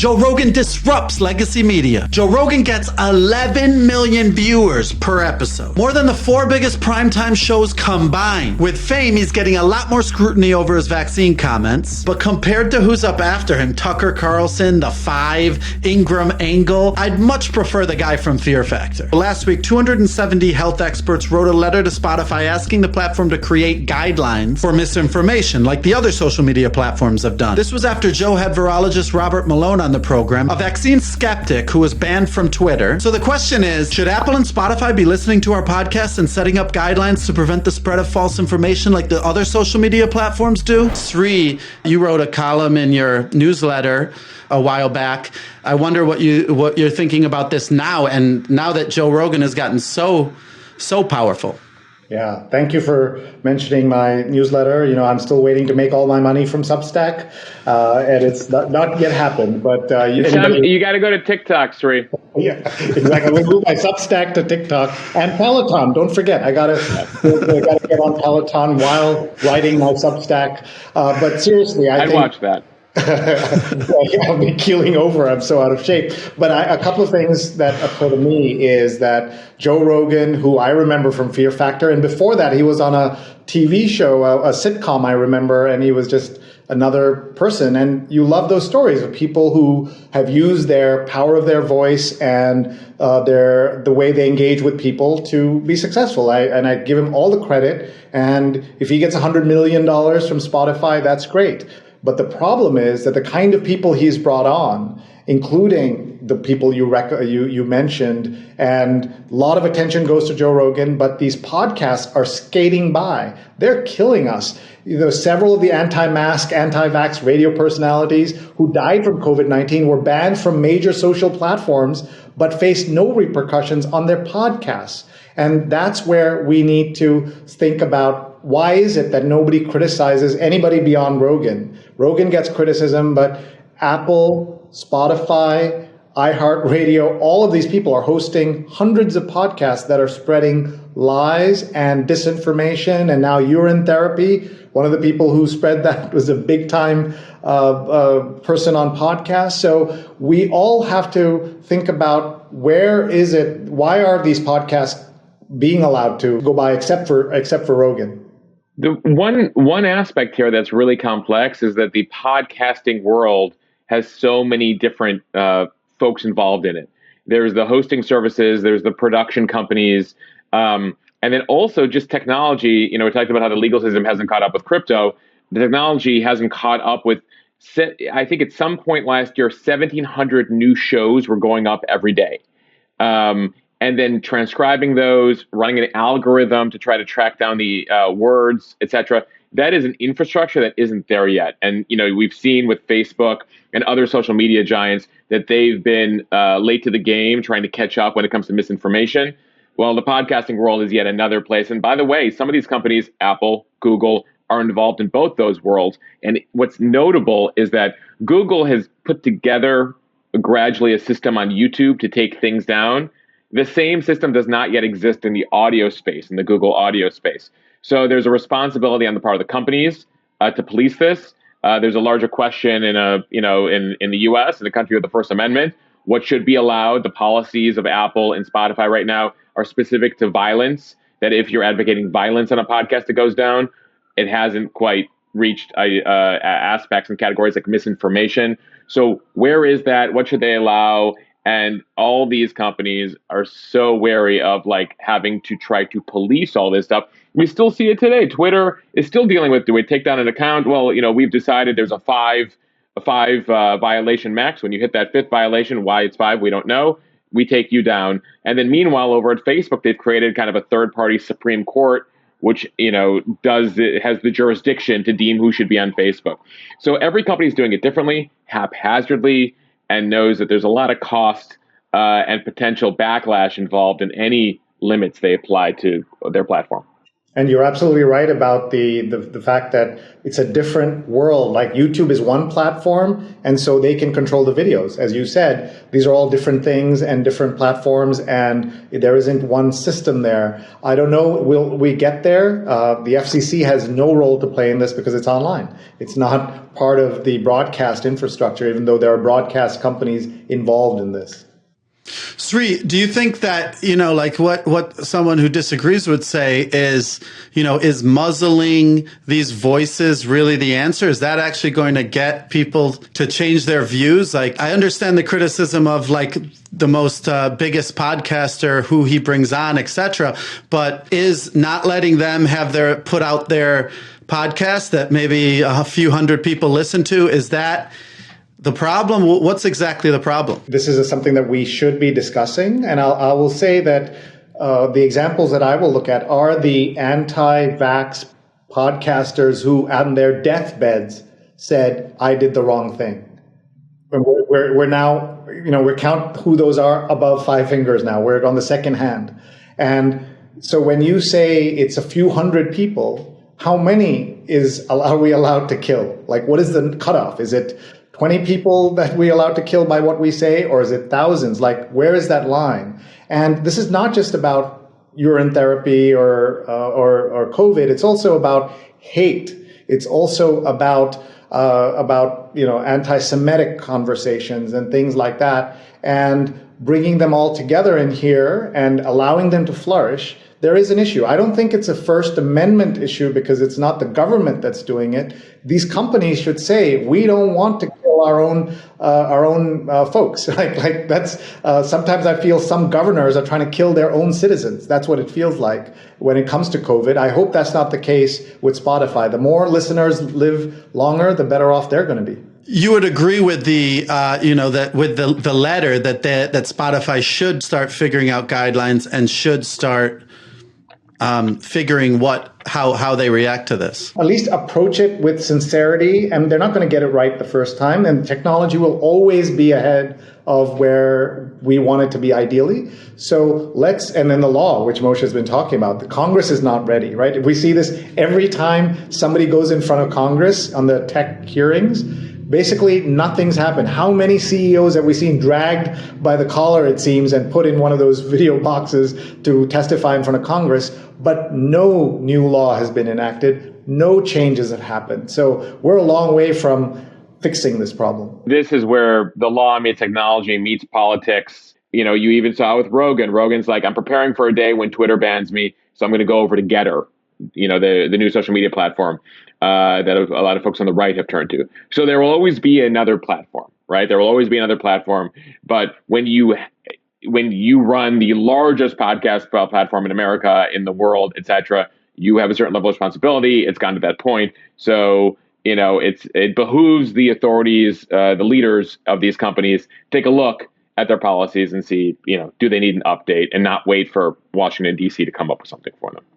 Joe Rogan disrupts legacy media. Joe Rogan gets 11 million viewers per episode, more than the 4 biggest primetime shows combined. With Fame, he's getting a lot more scrutiny over his vaccine comments, but compared to who's up after him, Tucker Carlson, The Five, Ingram Angle, I'd much prefer the guy from Fear Factor. Last week, 270 health experts wrote a letter to Spotify asking the platform to create guidelines for misinformation, like the other social media platforms have done. This was after Joe had virologist Robert Malone on the program, a vaccine skeptic who was banned from Twitter. So the question is, should Apple and Spotify be listening to our podcast and setting up guidelines to prevent the spread of false information like the other social media platforms do? Sree, you wrote a column in your newsletter a while back. I wonder what you're thinking about this now, and now that Joe Rogan has gotten so powerful. Yeah, thank you for mentioning my newsletter. I'm still waiting to make all my money from Substack, and it's not yet happened. But you got to go to TikTok, Sree. Yeah, exactly. We move my Substack to TikTok and Peloton. Don't forget, I gotta get on Peloton while writing my Substack. But seriously, I'd watch that. I'll be keeling over. I'm so out of shape. But a couple of things that occur to me is that Joe Rogan, who I remember from Fear Factor, and before that he was on a TV show, a sitcom I remember, and he was just another person. And you love those stories of people who have used their power of their voice and the way they engage with people to be successful. I give him all the credit. And if he gets $100 million from Spotify, that's great. But the problem is that the kind of people he's brought on, including the people you mentioned, and a lot of attention goes to Joe Rogan, but these podcasts are skating by. They're killing us. Several of the anti-mask, anti-vax radio personalities who died from COVID-19 were banned from major social platforms, but faced no repercussions on their podcasts. And that's where we need to think about, why is it that nobody criticizes anybody beyond Rogan? Rogan gets criticism, but Apple, Spotify, iHeartRadio, all of these people are hosting hundreds of podcasts that are spreading lies and disinformation. And now urine therapy, one of the people who spread that was a big time person on podcasts. So we all have to think about, why are these podcasts being allowed to go by except for Rogan? The one aspect here that's really complex is that the podcasting world has so many different folks involved in it. There's the hosting services, there's the production companies, and then also just technology. We talked about how the legal system hasn't caught up with crypto. The technology hasn't caught up with, I think at some point last year, 1,700 new shows were going up every day. And then transcribing those, running an algorithm to try to track down the words, etc. That is an infrastructure that isn't there yet. And we've seen with Facebook and other social media giants that they've been late to the game trying to catch up when it comes to misinformation. Well, the podcasting world is yet another place. And by the way, some of these companies, Apple, Google, are involved in both those worlds. And what's notable is that Google has put together gradually a system on YouTube to take things down. The same system does not yet exist in the audio space, in the Google audio space. So there's a responsibility on the part of the companies to police this. There's a larger question in the U.S., in the country with the First Amendment. What should be allowed? The policies of Apple and Spotify right now are specific to violence. That if you're advocating violence on a podcast, it goes down. It hasn't quite reached aspects and categories like misinformation. So where is that? What should they allow? And all these companies are so wary of having to try to police all this stuff. We still see it today. Twitter is still dealing with, do we take down an account? Well, we've decided there's a five violation max. When you hit that 5th violation, why it's 5, we don't know. We take you down. And then meanwhile, over at Facebook, they've created kind of a third-party Supreme Court, which has the jurisdiction to deem who should be on Facebook. So every company is doing it differently, haphazardly, and knows that there's a lot of cost and potential backlash involved in any limits they apply to their platform. And you're absolutely right about the fact that it's a different world. Like YouTube is one platform, and so they can control the videos. As you said, these are all different things and different platforms, and there isn't one system there. I don't know, will we get there? The FCC has no role to play in this because it's online. It's not part of the broadcast infrastructure, even though there are broadcast companies involved in this. Sree, do you think that, like what someone who disagrees would say is, is muzzling these voices really the answer? Is that actually going to get people to change their views? Like, I understand the criticism of like the most biggest podcaster, who he brings on, etc. But is not letting them have put out their podcast that maybe a few hundred people listen to, is that the problem? What's exactly the problem? This is something that we should be discussing. And I will say that the examples that I will look at are the anti-vax podcasters who on their deathbeds said, I did the wrong thing. We're now, we count who those are above 5 fingers now. We're on the second hand. And so when you say it's a few hundred people, how many are we allowed to kill? Like, what is the cutoff? Is it 20 people that we allowed to kill by what we say, or is it thousands? Like, where is that line? And this is not just about urine therapy or COVID. It's also about hate. It's also about anti-Semitic conversations and things like that, and bringing them all together in here and allowing them to flourish. There is an issue. I don't think it's a First Amendment issue because it's not the government that's doing it. These companies should say, we don't want to kill our own folks. like that's sometimes I feel some governors are trying to kill their own citizens. That's what it feels like when it comes to COVID. I hope that's not the case with Spotify. The more listeners live longer, the better off they're going to be. You would agree with the that with the letter that Spotify should start figuring out guidelines and should start figuring how they react to this. At least approach it with sincerity, and they're not going to get it right the first time. And technology will always be ahead of where we want it to be ideally. So and then the law, which Mosheh has been talking about, the Congress is not ready, right? We see this every time somebody goes in front of Congress on the tech hearings. Basically, nothing's happened. How many CEOs have we seen dragged by the collar, it seems, and put in one of those video boxes to testify in front of Congress? But no new law has been enacted. No changes have happened. So we're a long way from fixing this problem. This is where the law meets technology meets politics. You even saw with Rogan. Rogan's like, I'm preparing for a day when Twitter bans me, so I'm going to go over to Getter, the new social media platform that a lot of folks on the right have turned to. So there will always be another platform, right? There will always be another platform. But when you run the largest podcast platform in America, in the world, et cetera, you have a certain level of responsibility. It's gotten to that point. So, it behooves the authorities, the leaders of these companies, take a look at their policies and see, do they need an update, and not wait for Washington, D.C. to come up with something for them.